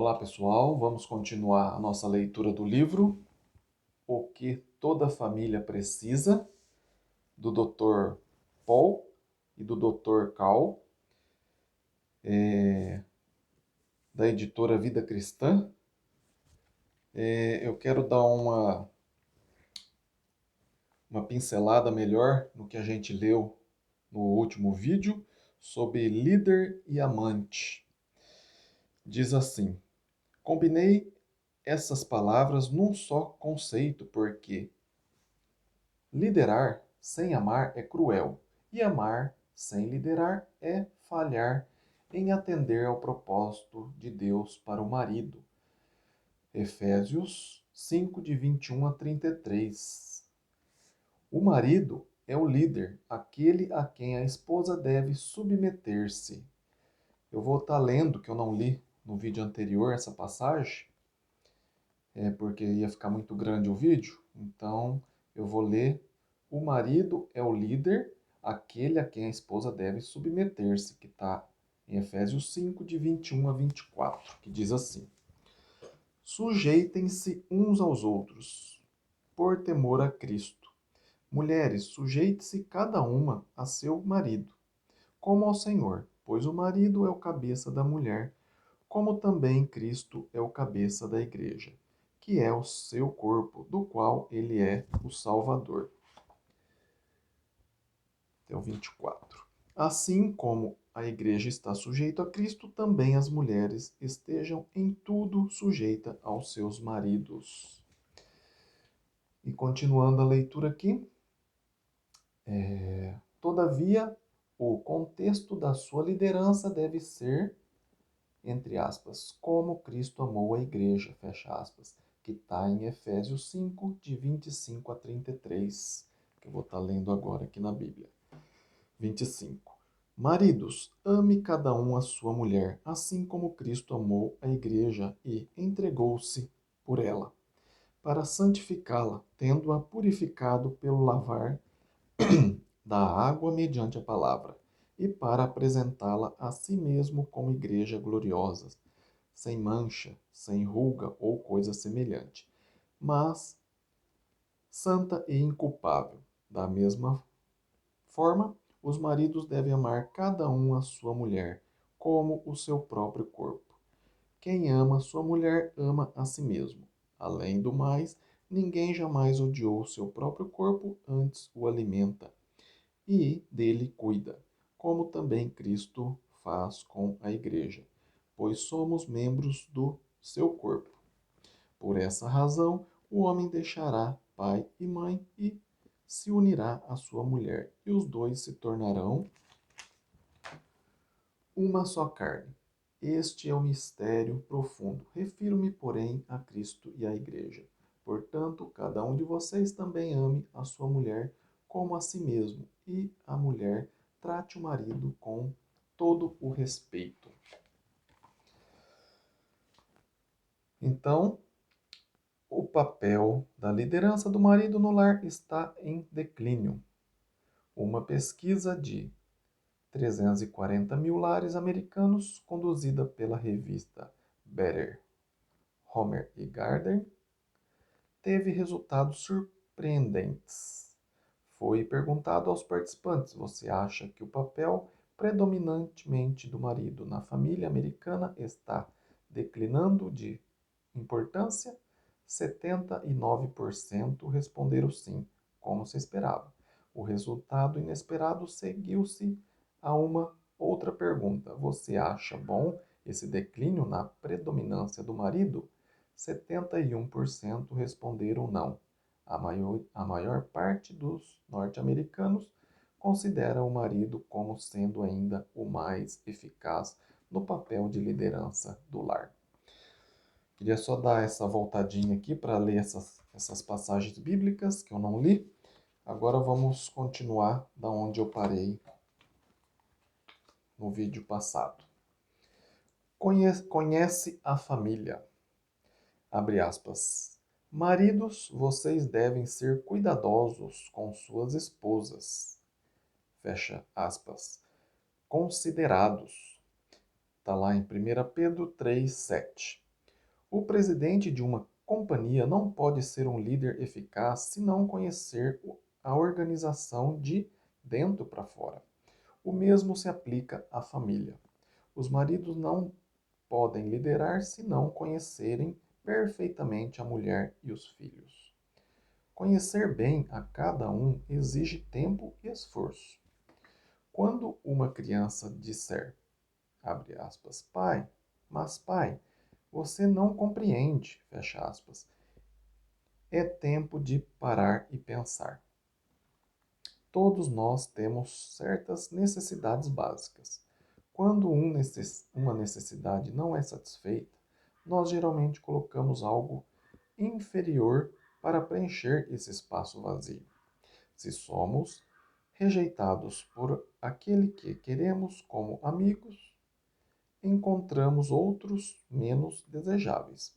Olá, pessoal. Vamos continuar a nossa leitura do livro O que Toda Família Precisa, do Dr. Paul e do Dr. Cal, da editora Vida Cristã. Eu quero dar uma pincelada melhor no que a gente leu no último vídeo sobre líder e amante. Diz assim: combinei essas palavras num só conceito porque liderar sem amar é cruel, e amar sem liderar é falhar em atender ao propósito de Deus para o marido. Efésios 5, de 21 a 33. O marido é o líder, aquele a quem a esposa deve submeter-se. Eu vou estar lendo, que eu não li no vídeo anterior, essa passagem, porque ia ficar muito grande o vídeo, então eu vou ler. O marido é o líder, aquele a quem a esposa deve submeter-se, que está em Efésios 5, de 21 a 24, que diz assim: sujeitem-se uns aos outros, por temor a Cristo. Mulheres, sujeite-se cada uma a seu marido, como ao Senhor, pois o marido é o cabeça da mulher, como também Cristo é o cabeça da igreja, que é o seu corpo, do qual ele é o Salvador. Até o 24. Assim como a igreja está sujeita a Cristo, também as mulheres estejam em tudo sujeita aos seus maridos. E continuando a leitura aqui, todavia, o contexto da sua liderança deve ser, entre aspas, como Cristo amou a igreja, fecha aspas, que está em Efésios 5, de 25 a 33, que eu vou estar lendo agora aqui na Bíblia. 25. Maridos, ame cada um a sua mulher, assim como Cristo amou a igreja e entregou-se por ela, para santificá-la, tendo-a purificado pelo lavar da água mediante a palavra, e para apresentá-la a si mesmo como igreja gloriosa, sem mancha, sem ruga ou coisa semelhante, mas santa e inculpável. Da mesma forma, os maridos devem amar cada um a sua mulher, como o seu próprio corpo. Quem ama sua mulher ama a si mesmo. Além do mais, ninguém jamais odiou seu próprio corpo, antes o alimenta e dele cuida, como também Cristo faz com a igreja, pois somos membros do seu corpo. Por essa razão, o homem deixará pai e mãe e se unirá à sua mulher, e os dois se tornarão uma só carne. Este é o mistério profundo. Refiro-me, porém, a Cristo e à Igreja. Portanto, cada um de vocês também ame a sua mulher como a si mesmo, e a mulher trate o marido com todo o respeito. Então, o papel da liderança do marido no lar está em declínio. Uma pesquisa de 340 mil lares americanos, conduzida pela revista Better, Homer e Gardner, teve resultados surpreendentes. Foi perguntado aos participantes: você acha que o papel predominantemente do marido na família americana está declinando de importância? 79% responderam sim, como se esperava. O resultado inesperado seguiu-se a uma outra pergunta: você acha bom esse declínio na predominância do marido? 71% responderam não. A maior parte dos norte-americanos considera o marido como sendo ainda o mais eficaz no papel de liderança do lar. Queria só dar essa voltadinha aqui para ler essas passagens bíblicas que eu não li. Agora vamos continuar da onde eu parei no vídeo passado. Conhece a família. Abre aspas. Maridos, vocês devem ser cuidadosos com suas esposas. Fecha aspas. Considerados. Está lá em 1 Pedro 3, 7. O presidente de uma companhia não pode ser um líder eficaz se não conhecer a organização de dentro para fora. O mesmo se aplica à família. Os maridos não podem liderar se não conhecerem perfeitamente a mulher e os filhos. Conhecer bem a cada um exige tempo e esforço. Quando uma criança disser, abre aspas, pai, mas pai, você não compreende, fecha aspas, é tempo de parar e pensar. Todos nós temos certas necessidades básicas. Quando uma necessidade não é satisfeita, nós geralmente colocamos algo inferior para preencher esse espaço vazio. Se somos rejeitados por aquele que queremos como amigos, encontramos outros menos desejáveis,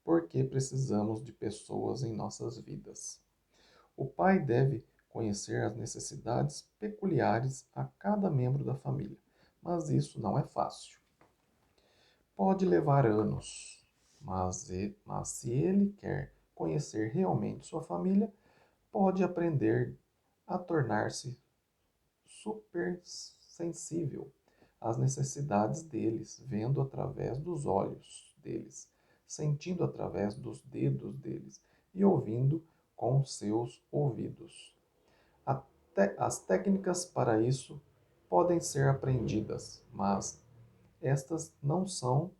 porque precisamos de pessoas em nossas vidas. O pai deve conhecer as necessidades peculiares a cada membro da família, mas isso não é fácil. Pode levar anos, mas se ele quer conhecer realmente sua família, pode aprender a tornar-se super sensível às necessidades deles, vendo através dos olhos deles, sentindo através dos dedos deles e ouvindo com seus ouvidos. Até as técnicas para isso podem ser aprendidas, mas estas não são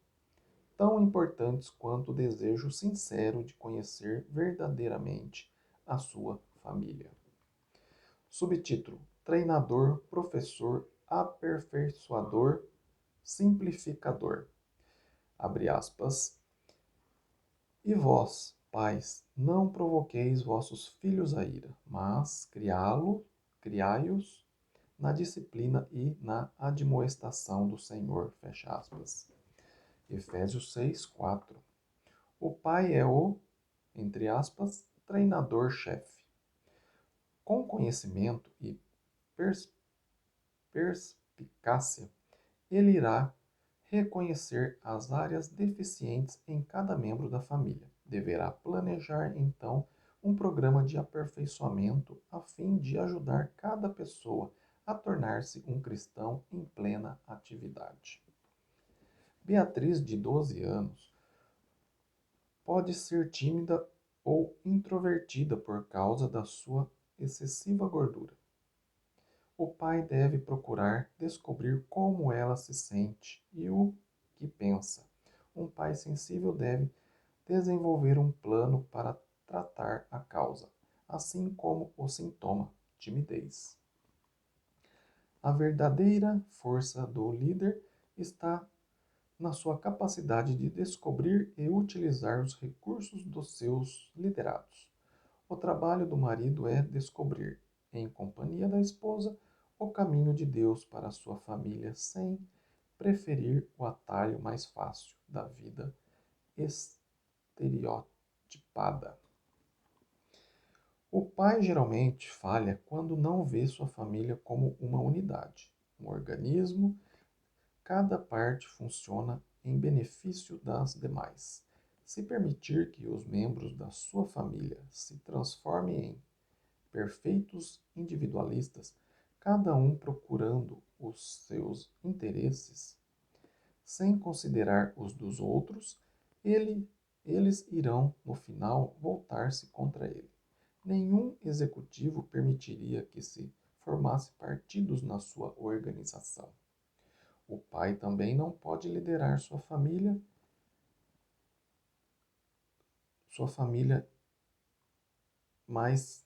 tão importantes quanto o desejo sincero de conhecer verdadeiramente a sua família. Subtítulo: Treinador, professor, aperfeiçoador, simplificador. Abre aspas. E vós, pais, não provoqueis vossos filhos a ira, mas criai-os na disciplina e na admoestação do Senhor. Fecha aspas. Efésios 6, 4. O pai é o, entre aspas, treinador-chefe. Com conhecimento e perspicácia, ele irá reconhecer as áreas deficientes em cada membro da família. Deverá planejar, então, um programa de aperfeiçoamento a fim de ajudar cada pessoa a tornar-se um cristão em plena atividade. Beatriz, de 12 anos, pode ser tímida ou introvertida por causa da sua excessiva gordura. O pai deve procurar descobrir como ela se sente e o que pensa. Um pai sensível deve desenvolver um plano para tratar a causa, assim como o sintoma, timidez. A verdadeira força do líder está na sua capacidade de descobrir e utilizar os recursos dos seus liderados. O trabalho do marido é descobrir, em companhia da esposa, o caminho de Deus para a sua família sem preferir o atalho mais fácil da vida estereotipada. O pai geralmente falha quando não vê sua família como uma unidade, um organismo. Cada parte funciona em benefício das demais. Se permitir que os membros da sua família se transformem em perfeitos individualistas, cada um procurando os seus interesses, sem considerar os dos outros, eles irão, no final, voltar-se contra ele. Nenhum executivo permitiria que se formasse partidos na sua organização. O pai também não pode liderar sua família mais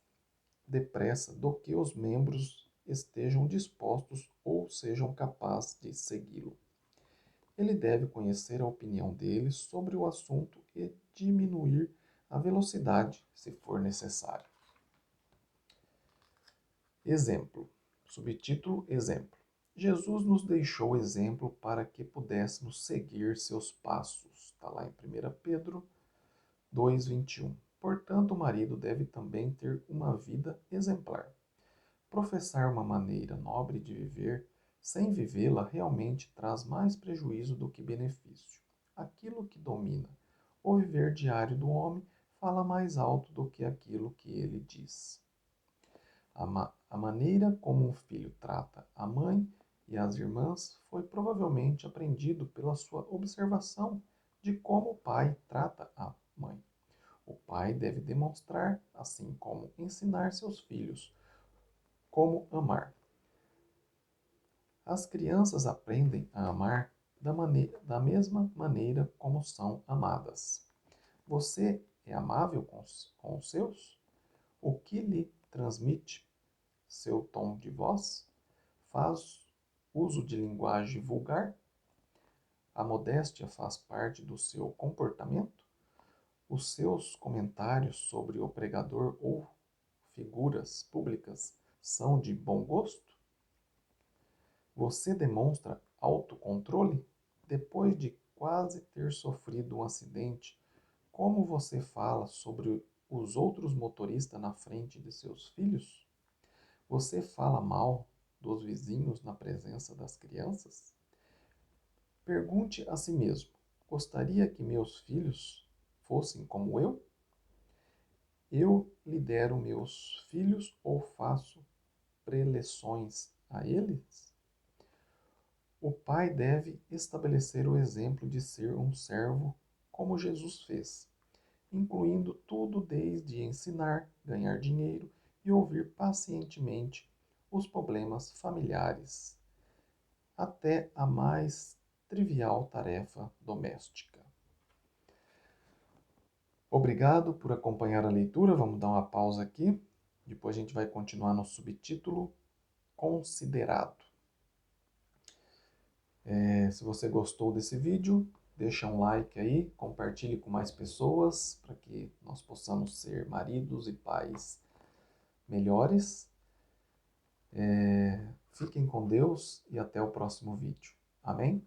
depressa do que os membros estejam dispostos ou sejam capazes de segui-lo. Ele deve conhecer a opinião deles sobre o assunto e diminuir a velocidade se for necessário. Exemplo. Subtítulo: Exemplo. Jesus nos deixou exemplo para que pudéssemos seguir seus passos. Está lá em 1 Pedro 2:21. Portanto, o marido deve também ter uma vida exemplar. Professar uma maneira nobre de viver sem vivê-la realmente traz mais prejuízo do que benefício. Aquilo que domina O viver diário do homem fala mais alto do que aquilo que ele diz. A maneira como um filho trata a mãe e as irmãs foi provavelmente aprendido pela sua observação de como o pai trata a mãe. O pai deve demonstrar, assim como ensinar seus filhos, como amar. As crianças aprendem a amar da mesma maneira como são amadas. Você é amável com os seus? O que lhe transmite seu tom de voz? Faz uso de linguagem vulgar? A modéstia faz parte do seu comportamento? Os seus comentários sobre o pregador ou figuras públicas são de bom gosto? Você demonstra autocontrole? Depois de quase ter sofrido um acidente, como você fala sobre os outros motoristas na frente de seus filhos? Você fala mal dos vizinhos na presença das crianças? Pergunte a si mesmo: gostaria que meus filhos fossem como eu? Eu lidero meus filhos ou faço preleções a eles? O pai deve estabelecer o exemplo de ser um servo como Jesus fez, incluindo tudo desde ensinar, ganhar dinheiro e ouvir pacientemente os problemas familiares, até a mais trivial tarefa doméstica. Obrigado por acompanhar a leitura. Vamos dar uma pausa aqui. Depois a gente vai continuar no subtítulo Considerado. Se você gostou desse vídeo, deixa um like aí, compartilhe com mais pessoas para que nós possamos ser maridos e pais melhores. Fiquem com Deus e até o próximo vídeo. Amém?